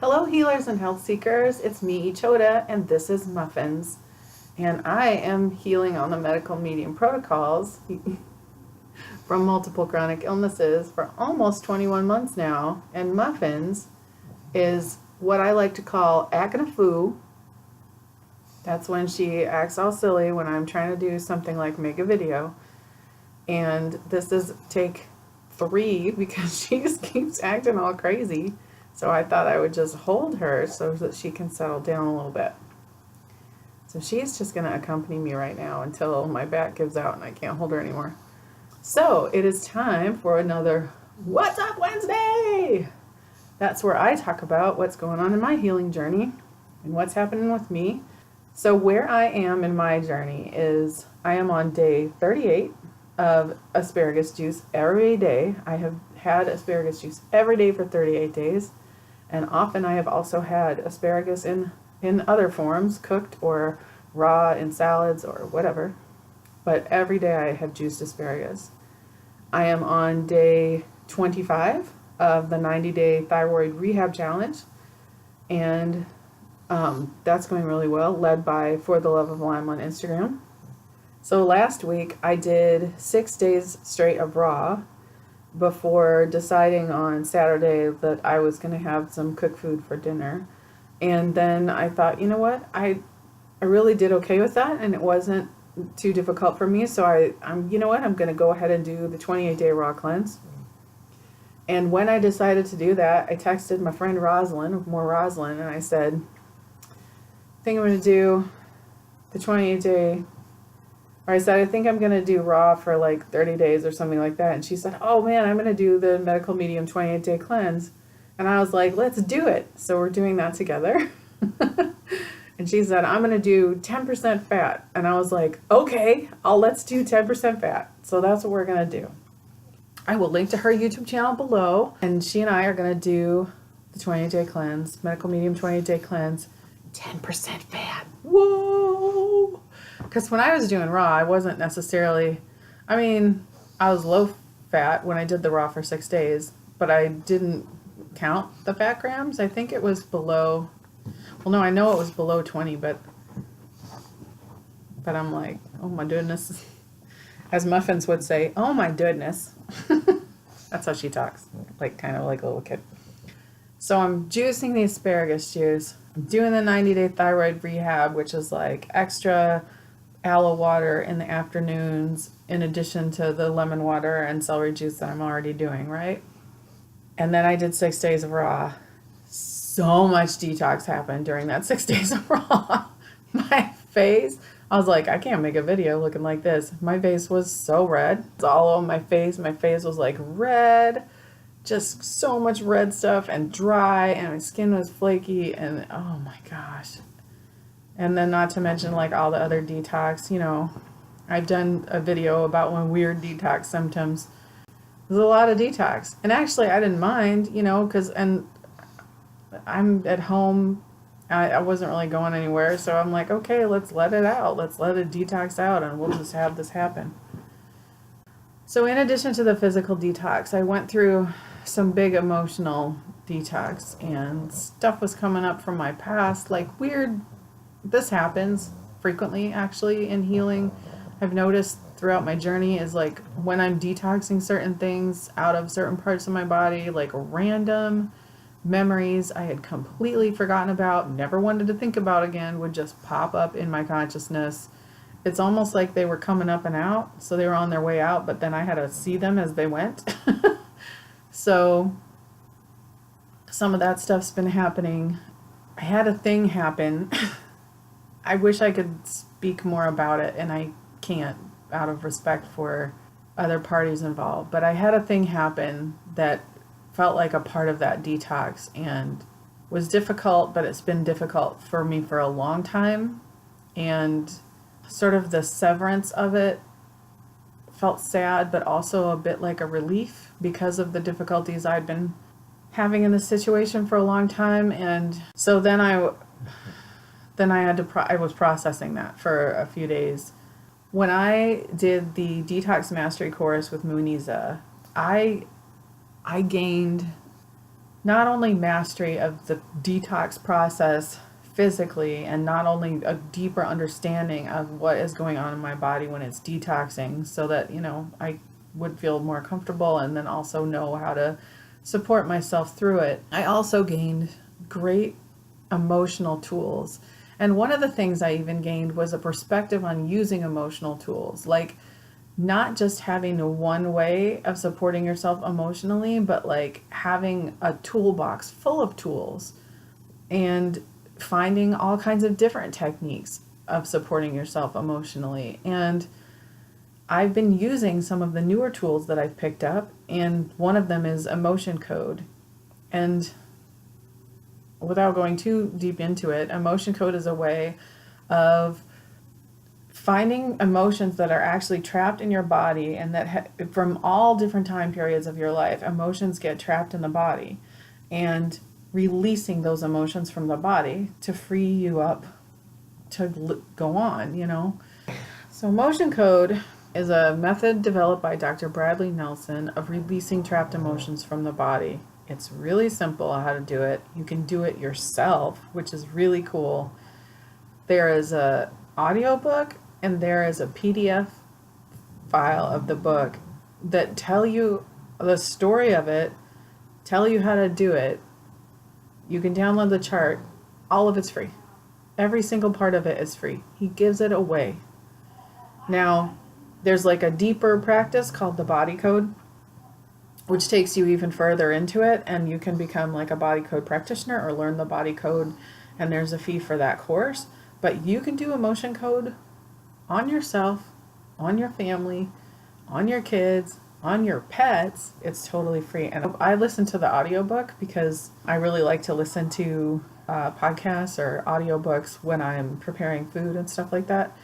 Hello, healers and health seekers. It's me, Ichoda, and this is Muffins. And I am healing on the medical medium protocols from multiple chronic illnesses for almost 21 months now. And Muffins is what I like to call acting a fool. That's when she acts all silly when I'm trying to do something like make a video. And this is take 3 because she just keeps acting all crazy. So I thought I would just hold her so that she can settle down a little bit. So she's just going to accompany me right now until my back gives out and I can't hold her anymore. So it is time for another What's Up Wednesday! That's where I talk about what's going on in my healing journey and what's happening with me. So where I am in my journey is I am on day 38 of asparagus juice every day. I have had asparagus juice every day for 38 days. And often I have also had asparagus in other forms, cooked or raw in salads or whatever. But every day I have juiced asparagus. I am on day 25 of the 90-day Thyroid Rehab Challenge. And that's going really well, led by For the Love of Lime on Instagram. So last week I did 6 days straight of raw before deciding on Saturday that I was going to have some cooked food for dinner. And then I thought, you know what, I really did okay with that, and it wasn't too difficult for me, so I'm you know what, I'm going to go ahead and do the 28-day raw cleanse. And when I decided to do that, I texted my friend Rosalind, and I said, I think I'm going to do the 28-day, or I said, I think I'm going to do raw for like 30 days or something like that. And she said, oh man, I'm going to do the medical medium 28-day cleanse. And I was like, let's do it. So we're doing that together. And she said, I'm going to do 10% fat. And I was like, okay, let's do 10% fat. So that's what we're going to do. I will link to her YouTube channel below. And she and I are going to do the 28-day cleanse, medical medium 28-day cleanse, 10% fat. Whoa! Because when I was doing raw, I wasn't necessarily, I was low fat when I did the raw for 6 days, but I didn't count the fat grams. I think it was below, well, no, I know it was below 20, but I'm like, oh my goodness. As Muffins would say, oh my goodness. That's how she talks, like kind of like a little kid. So I'm juicing the asparagus juice. I'm doing the 90-day thyroid rehab, which is like extra aloe water in the afternoons in addition to the lemon water and celery juice that I'm already doing, right? And then I did 6 days of raw. So much detox happened during that 6 days of raw. My face, I was like, I can't make a video looking like this. My face was so red. It's all over my face. My face was like red. Just so much red stuff and dry, and my skin was flaky, and oh my gosh. And then not to mention like all the other detox, I've done a video about when weird detox symptoms. There's a lot of detox. And actually I didn't mind, because I'm at home. I wasn't really going anywhere. So I'm like, okay, let's let it out. Let's let it detox out and we'll just have this happen. So in addition to the physical detox, I went through some big emotional detox, and stuff was coming up from my past, like weird. This happens frequently, actually, in healing. I've noticed throughout my journey is like when I'm detoxing certain things out of certain parts of my body, like random memories I had completely forgotten about, never wanted to think about again, would just pop up in my consciousness. It's almost like they were coming up and out, so they were on their way out, but then I had to see them as they went. So some of that stuff's been happening. I had a thing happen. I wish I could speak more about it, and I can't out of respect for other parties involved. But I had a thing happen that felt like a part of that detox and was difficult, but it's been difficult for me for a long time. And sort of the severance of it felt sad, but also a bit like a relief because of the difficulties I'd been having in this situation for a long time. And so then I was processing that for a few days. When I did the Detox Mastery course with Muniza, I gained not only mastery of the detox process physically, and not only a deeper understanding of what is going on in my body when it's detoxing, so that, I would feel more comfortable, and then also know how to support myself through it. I also gained great emotional tools. And one of the things I even gained was a perspective on using emotional tools, like not just having a one way of supporting yourself emotionally, but like having a toolbox full of tools and finding all kinds of different techniques of supporting yourself emotionally. And I've been using some of the newer tools that I've picked up, and one of them is emotion code. And without going too deep into it, emotion code is a way of finding emotions that are actually trapped in your body, and that from all different time periods of your life, emotions get trapped in the body, and releasing those emotions from the body to free you up to go on. So emotion code is a method developed by Dr. Bradley Nelson of releasing trapped emotions from the body. It's really simple how to do it. You can do it yourself, which is really cool. There is a audiobook and there is a PDF file of the book that tell you the story of it, tell you how to do it. You can download the chart. All of it's free. Every single part of it is free. He gives it away. Now, there's like a deeper practice called the body code, which takes you even further into it, and you can become like a body code practitioner or learn the body code, and there's a fee for that course. But you can do emotion code on yourself, on your family, on your kids, on your pets. It's totally free. And I listen to the audiobook because I really like to listen to podcasts or audiobooks when I'm preparing food and stuff like that.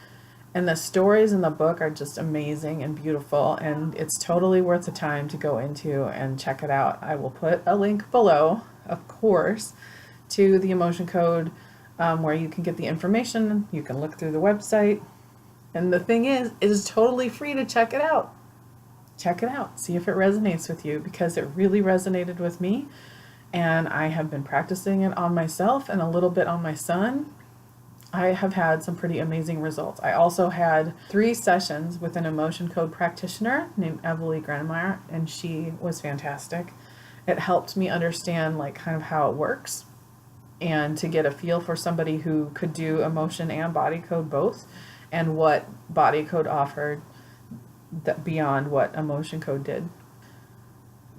And the stories in the book are just amazing and beautiful, and it's totally worth the time to go into and check it out. I will put a link below, of course, to the emotion code where you can get the information. You can look through the website. And the thing is, it is totally free to check it out. Check it out. See if it resonates with you, because it really resonated with me. And I have been practicing it on myself and a little bit on my son. I have had some pretty amazing results. I also had 3 sessions with an emotion code practitioner named Evelie Granemeyer, and she was fantastic. It helped me understand like kind of how it works, and to get a feel for somebody who could do emotion and body code both, and what body code offered that beyond what emotion code did.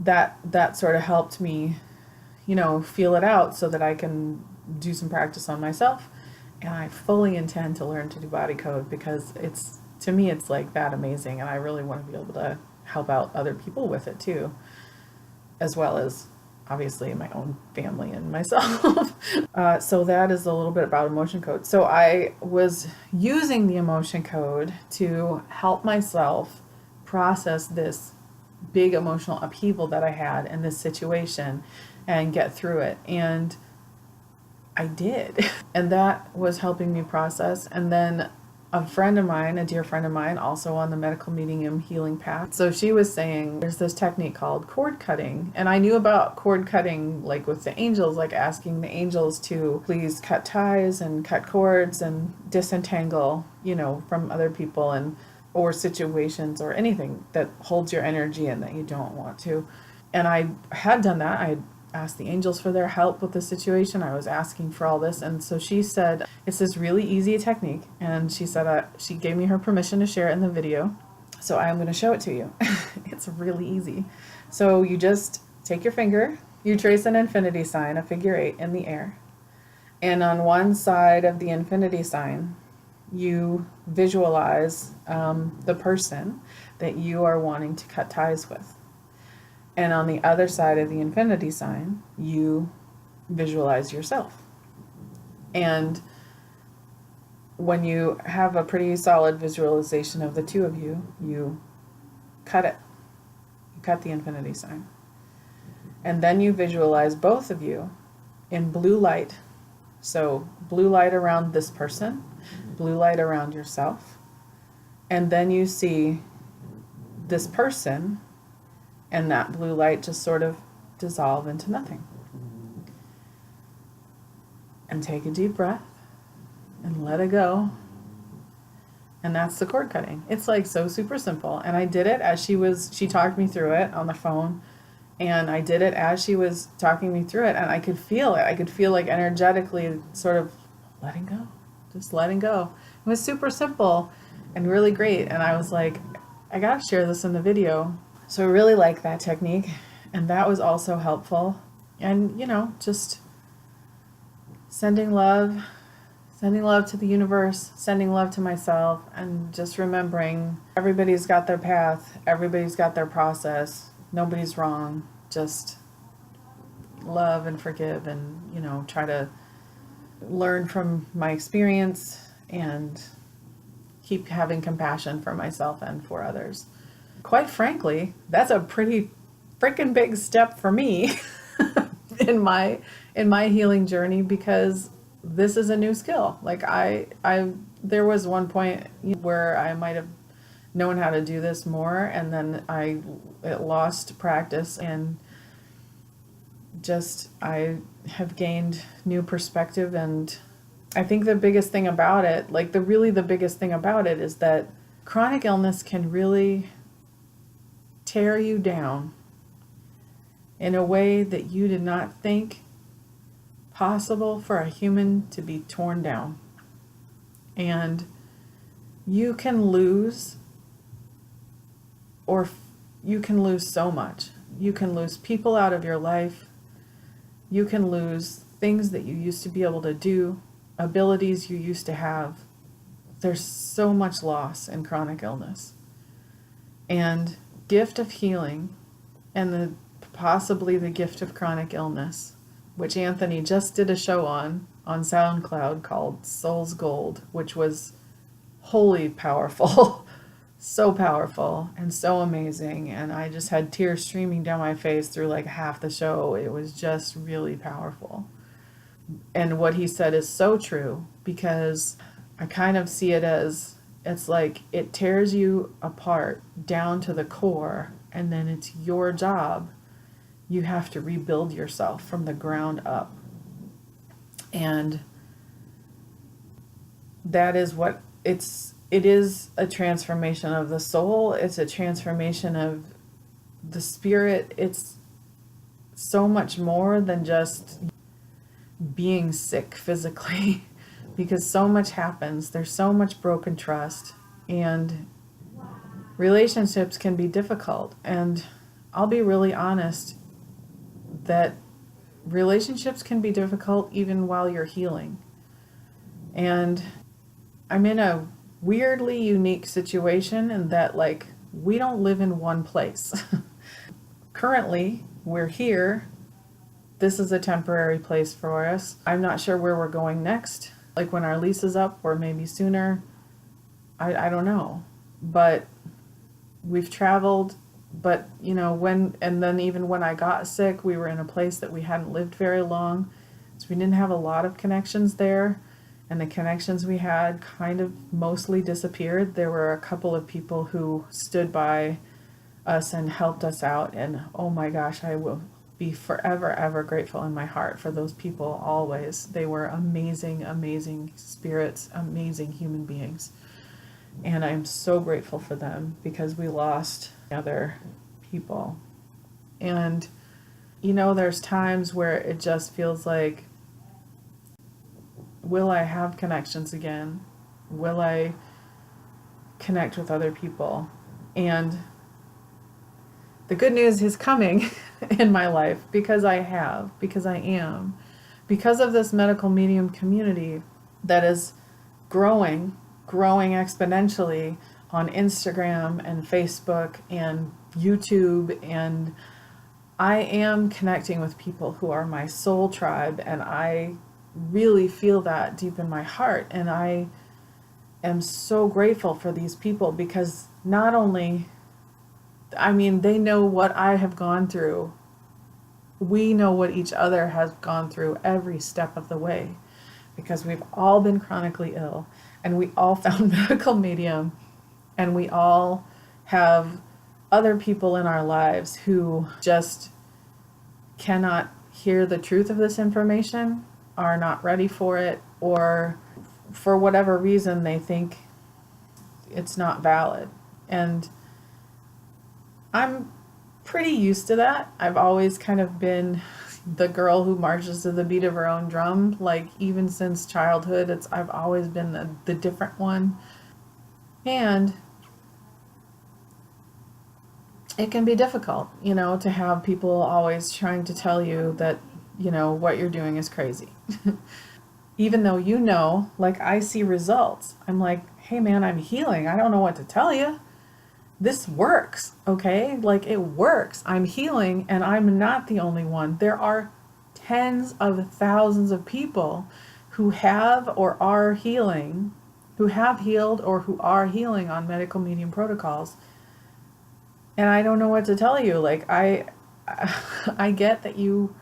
That sort of helped me, feel it out so that I can do some practice on myself. And I fully intend to learn to do body code, because to me it's like that amazing, and I really want to be able to help out other people with it too, as well as obviously my own family and myself. So that is a little bit about emotion code. So I was using the emotion code to help myself process this big emotional upheaval that I had in this situation and get through it. And I did. And that was helping me process. And then a friend of mine, a dear friend of mine, also on the medical medium healing path. So she was saying there's this technique called cord cutting. And I knew about cord cutting, like with the angels, like asking the angels to please cut ties and cut cords and disentangle, from other people and or situations or anything that holds your energy and that you don't want to. And I had done that. I asked the angels for their help with the situation. I was asking for all this. And so she said, it's this really easy technique. And she said, she gave me her permission to share it in the video. So I'm going to show it to you. It's really easy. So you just take your finger, you trace an infinity sign, a figure 8 in the air. And on one side of the infinity sign, you visualize the person that you are wanting to cut ties with. And on the other side of the infinity sign, you visualize yourself. And when you have a pretty solid visualization of the two of you, you cut it. You cut the infinity sign. And then you visualize both of you in blue light. So blue light around this person, blue light around yourself. And then you see this person, and that blue light just sort of dissolve into nothing. and take a deep breath and let it go. And that's the cord cutting. It's like so super simple. And I did it as she talked me through it on the phone. And I did it as she was talking me through it. And I could feel it. I could feel like energetically sort of letting go, just letting go. It was super simple and really great. And I was like, I got to share this in the video. So I really like that technique. And that was also helpful. And, just sending love to the universe, sending love to myself, and just remembering everybody's got their path, everybody's got their process, nobody's wrong. Just love and forgive and, try to learn from my experience and keep having compassion for myself and for others. Quite frankly, that's a pretty freaking big step for me in my healing journey, because this is a new skill. Like there was one point where I might have known how to do this more, and then I lost practice, and just I have gained new perspective. And I think the biggest thing about it, the biggest thing about it is that chronic illness can really tear you down in a way that you did not think possible for a human to be torn down. And you can lose, you can lose so much. You can lose people out of your life. You can lose things that you used to be able to do, abilities you used to have. There's so much loss in chronic illness. And gift of healing, and possibly the gift of chronic illness, which Anthony just did a show on SoundCloud called Soul's Gold, which was wholly powerful, so powerful and so amazing. And I just had tears streaming down my face through like half the show. It was just really powerful. And what he said is so true, because I kind of see it as, it's like it tears you apart down to the core, and then it's your job. You have to rebuild yourself from the ground up. And that is what it is, a transformation of the soul. It's a transformation of the spirit. It's so much more than just being sick physically, because so much happens. There's so much broken trust, and relationships can be difficult. And I'll be really honest that relationships can be difficult even while you're healing. And I'm in a weirdly unique situation in that, we don't live in one place. Currently, we're here. This is a temporary place for us. I'm not sure where we're going next, like when our lease is up, or maybe sooner. I don't know. But we've traveled. But, even when I got sick, we were in a place that we hadn't lived very long. So we didn't have a lot of connections there. And the connections we had kind of mostly disappeared. There were a couple of people who stood by us and helped us out. And oh my gosh, I will be forever, ever grateful in my heart for those people always. They were amazing, amazing spirits, amazing human beings. And I'm so grateful for them, because we lost other people. And, there's times where it just feels like, will I have connections again? Will I connect with other people? And the good news is coming in my life, because I am, because of this medical medium community that is growing exponentially on Instagram and Facebook and YouTube. And I am connecting with people who are my soul tribe, and I really feel that deep in my heart. And I am so grateful for these people, because not only, they know what I have gone through. We know what each other has gone through every step of the way, because we've all been chronically ill, and we all found medical medium, and we all have other people in our lives who just cannot hear the truth of this information, are not ready for it, or for whatever reason they think it's not valid. And I'm pretty used to that. I've always kind of been the girl who marches to the beat of her own drum. Like, even since childhood, I've always been the different one. And it can be difficult, to have people always trying to tell you that, what you're doing is crazy. Even though, like, I see results. I'm like, hey man, I'm healing. I don't know what to tell you. This works, okay? Like, it works. I'm healing, and I'm not the only one. There are tens of thousands of people who have or are healing, who have healed or who are healing on medical medium protocols. And I don't know what to tell you. Like, I get that you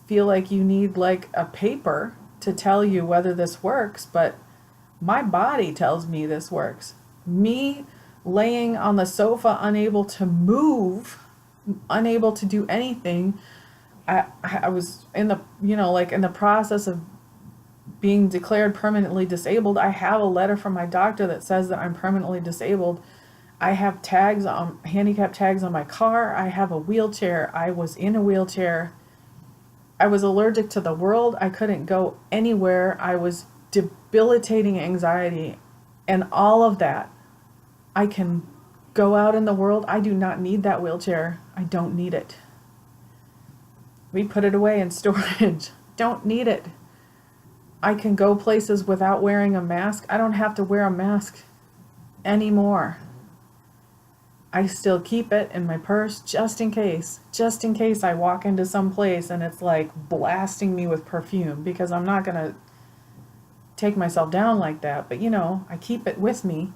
feel like you need like a paper to tell you whether this works, but my body tells me this works. Me laying on the sofa, unable to move, unable to do anything. I was in the, in the process of being declared permanently disabled. I have a letter from my doctor that says that I'm permanently disabled. I have handicap tags on my car. I have a wheelchair. I was in a wheelchair. I was allergic to the world. I couldn't go anywhere. I was debilitating anxiety, and all of that. I can go out in the world. I do not need that wheelchair. I don't need it. We put it away in storage. Don't need it. I can go places without wearing a mask. I don't have to wear a mask anymore. I still keep it in my purse just in case I walk into some place and it's like blasting me with perfume, because I'm not going to take myself down like that. But I keep it with me,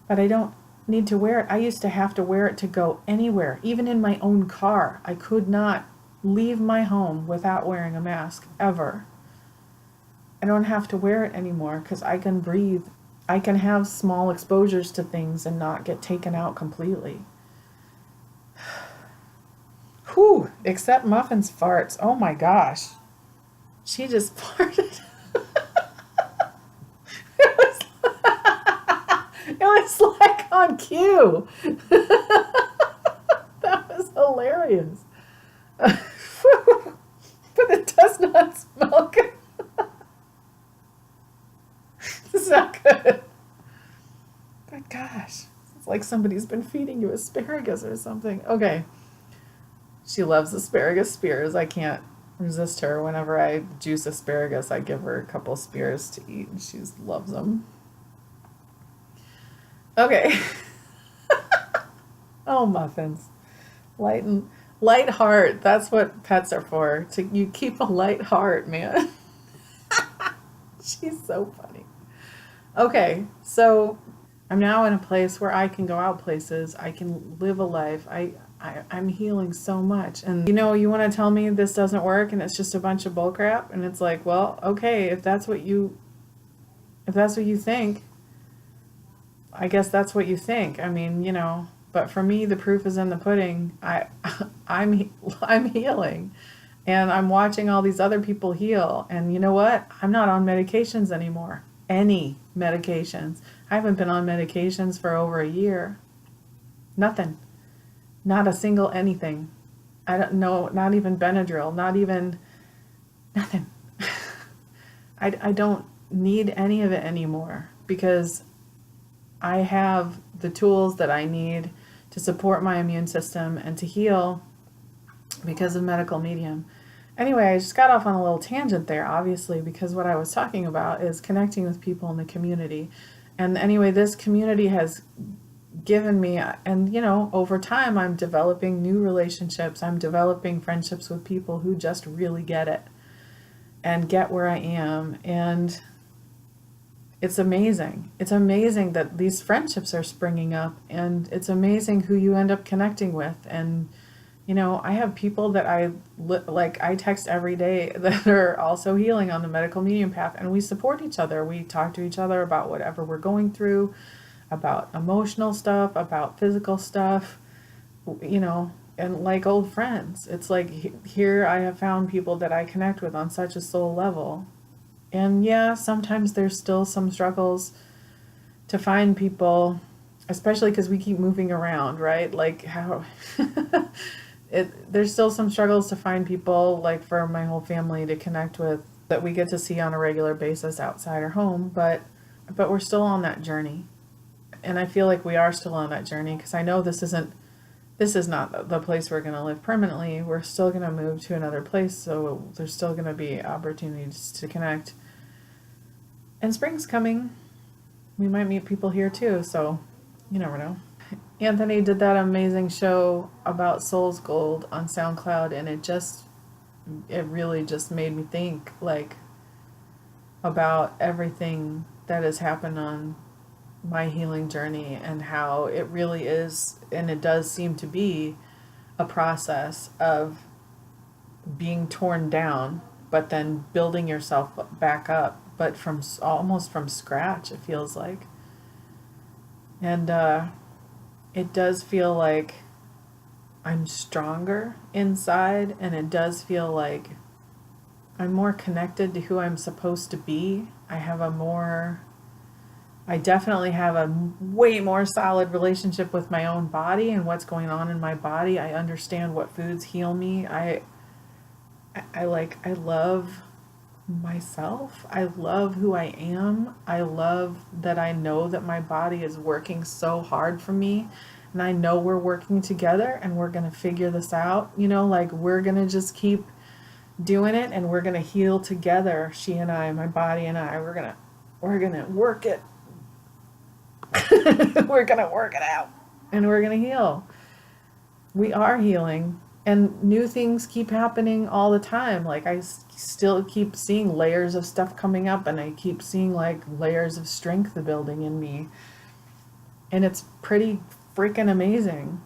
but I don't need to wear it. I used to have to wear it to go anywhere, even in my own car. I could not leave my home without wearing a mask, ever. I don't have to wear it anymore because I can breathe. I can have small exposures to things and not get taken out completely. Whew, except Muffin's farts. Oh my gosh. She just farted. It was like on cue. That was hilarious. But it does not smell good. This is not good. But gosh, it's like somebody's been feeding you asparagus or something. Okay. She loves asparagus spears. I can't resist her. Whenever I juice asparagus, I give her a couple spears to eat, and she loves them. Okay. Oh, muffins. Light heart. That's what pets are for. You keep a light heart, man. She's so funny. Okay, so I'm now in a place where I can go out places. I can live a life. I'm healing so much. And you want to tell me this doesn't work and it's just a bunch of bullcrap? And it's like, well, okay, if that's what you think, I guess that's what you think. I mean, but for me, the proof is in the pudding. I'm healing, and I'm watching all these other people heal. And you know what? I'm not on medications anymore. Any medications. I haven't been on medications for over a year. Nothing. Not a single anything. I don't know, not even Benadryl, not even nothing. I don't need any of it anymore, because I have the tools that I need to support my immune system and to heal because of medical medium. Anyway, I just got off on a little tangent there, obviously, because what I was talking about is connecting with people in the community. And anyway, this community has given me, and over time, I'm developing new relationships. I'm developing friendships with people who just really get it and get where I am. And it's amazing. It's amazing that these friendships are springing up, and it's amazing who you end up connecting with. And I have people that I text every day that are also healing on the medical medium path, and we support each other. We talk to each other about whatever we're going through, about emotional stuff, about physical stuff. and like old friends. It's like here I have found people that I connect with on such a soul level. And yeah, sometimes there's still some struggles to find people, especially because we keep moving around, right? Like how there's still some struggles to find people, like for my whole family to connect with, that we get to see on a regular basis outside our home, but we're still on that journey. And I feel like we are still on that journey, because I know this is not the place we're going to live permanently. We're still going to move to another place, so there's still going to be opportunities to connect. And spring's coming. We might meet people here too, so you never know. Anthony did that amazing show about Soul's Gold on SoundCloud, and it really just made me think, like, about everything that has happened on my healing journey, and how it really is, and it does seem to be, a process of being torn down, but then building yourself back up, but from almost from scratch, it feels like. And it does feel like I'm stronger inside, and it does feel like I'm more connected to who I'm supposed to be. I definitely have a way more solid relationship with my own body and what's going on in my body. I understand what foods heal me. I love myself. I love who I am. I love that I know that my body is working so hard for me, and I know we're working together, and we're going to figure this out. Like, we're going to just keep doing it, and we're going to heal together. She and I, my body and I, we're going to work it. We're going to work it out, and we're going to heal. We are healing, and new things keep happening all the time. Like, I still keep seeing layers of stuff coming up, and I keep seeing like layers of strength building in me, and it's pretty freaking amazing.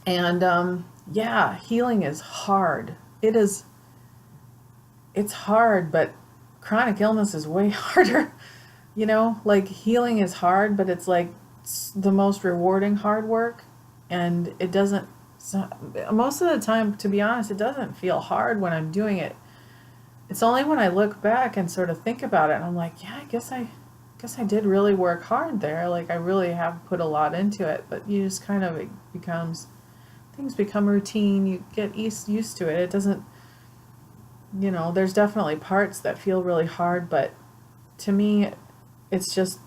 And yeah, healing is hard. It's hard, but chronic illness is way harder. Like, healing is hard, but it's like the most rewarding hard work. And it doesn't, most of the time, to be honest, it doesn't feel hard when I'm doing it. It's only when I look back and sort of think about it, and I'm like, yeah, I guess I did really work hard there. Like, I really have put a lot into it. But you just kind of, things become routine. You get used to it. It doesn't, there's definitely parts that feel really hard, but to me, it's just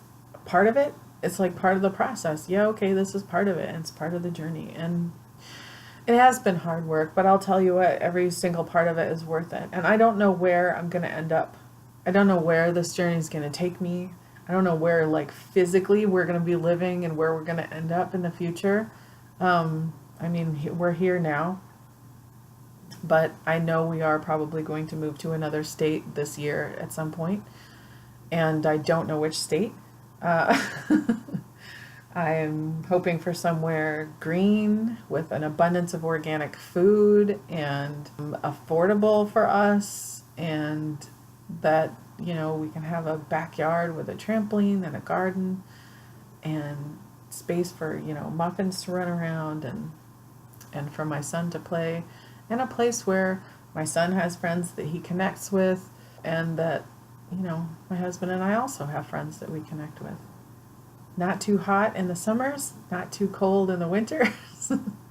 part of it. It's like part of the process. Yeah, okay, this is part of it, and it's part of the journey. And it has been hard work, but I'll tell you what, every single part of it is worth it. And I don't know where I'm going to end up. I don't know where this journey is going to take me. I don't know where, like, physically we're going to be living and where we're going to end up in the future. I mean, we're here now, but I know we are probably going to move to another state this year at some point. And I don't know which state. I am hoping for somewhere green with an abundance of organic food and affordable for us, and that, we can have a backyard with a trampoline and a garden and space for, muffins to run around, and for my son to play, and a place where my son has friends that he connects with, and that, my husband and I also have friends that we connect with. Not too hot in the summers, not too cold in the winters,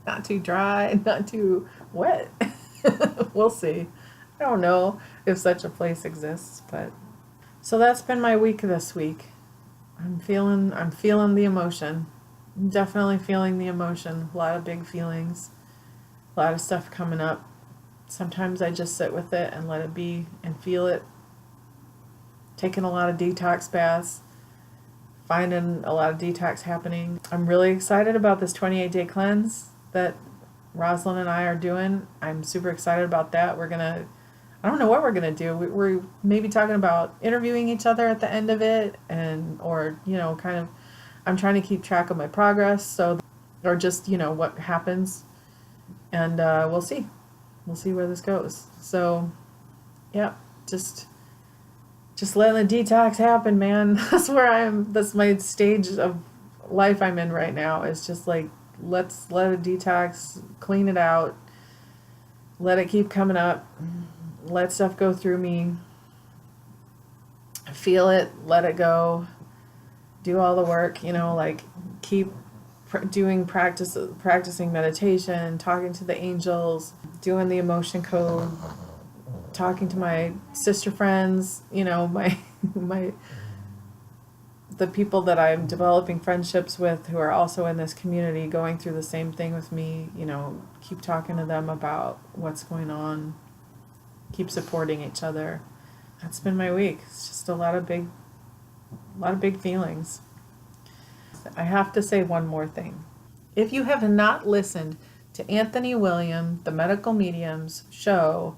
not too dry, not too wet. We'll see. I don't know if such a place exists, but so that's been my week this week. I'm feeling the emotion. I'm definitely feeling the emotion. A lot of big feelings, a lot of stuff coming up. Sometimes I just sit with it and let it be and feel it. Taking a lot of detox baths, finding a lot of detox happening. I'm really excited about this 28-day cleanse that Rosalind and I are doing. I'm super excited about that. I don't know what we're going to do. We're maybe talking about interviewing each other at the end of it, or kind of, I'm trying to keep track of my progress, or just, what happens, and we'll see. We'll see where this goes. So, yeah, just letting the detox happen, man. That's where that's my stage of life I'm in right now. It's just like let's let it detox, clean it out, let it keep coming up, let stuff go through me, feel it, let it go, do all the work, like keep practicing meditation, talking to the angels, doing the emotion code, talking to my sister friends, the people that I'm developing friendships with who are also in this community going through the same thing with me, keep talking to them about what's going on, keep supporting each other. That's been my week. It's just a lot of big feelings. I have to say one more thing. If you have not listened to Anthony William, the Medical Medium's show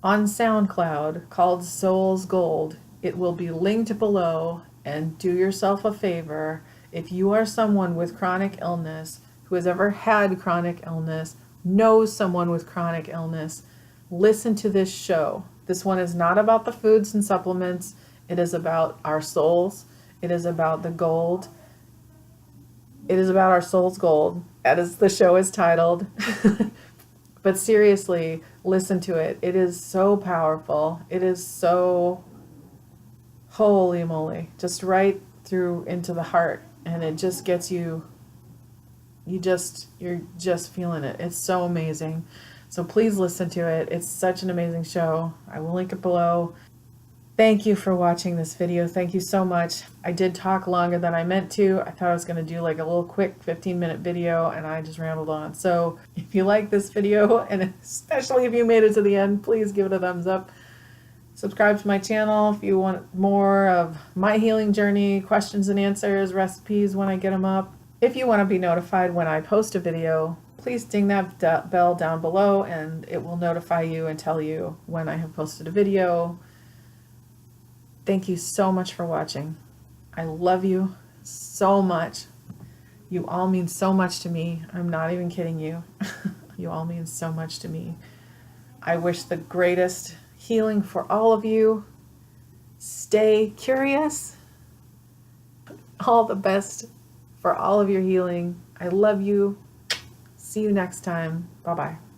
on SoundCloud called Soul's Gold, it will be linked below. And do yourself a favor, if you are someone with chronic illness, who has ever had chronic illness, knows someone with chronic illness, listen to this show. This one is not about the foods and supplements. It is about our souls. It is about the gold. It is about our soul's gold, as the show is titled. But seriously, listen to it. It is so powerful. It is so, holy moly, just right through into the heart. And it just gets you're just feeling it. It's so amazing. So please listen to it. It's such an amazing show. I will link it below. Thank you for watching this video. Thank you so much. I did talk longer than I meant to. I thought I was going to do like a little quick 15-minute video, and I just rambled on. So if you like this video, and especially if you made it to the end, please give it a thumbs up. Subscribe to my channel if you want more of my healing journey, questions and answers, recipes when I get them up. If you want to be notified when I post a video, please ding that bell down below and it will notify you and tell you when I have posted a video. Thank you so much for watching. I love you so much. You all mean so much to me. I'm not even kidding you. You all mean so much to me. I wish the greatest healing for all of you. Stay curious. All the best for all of your healing. I love you. See you next time. Bye-bye.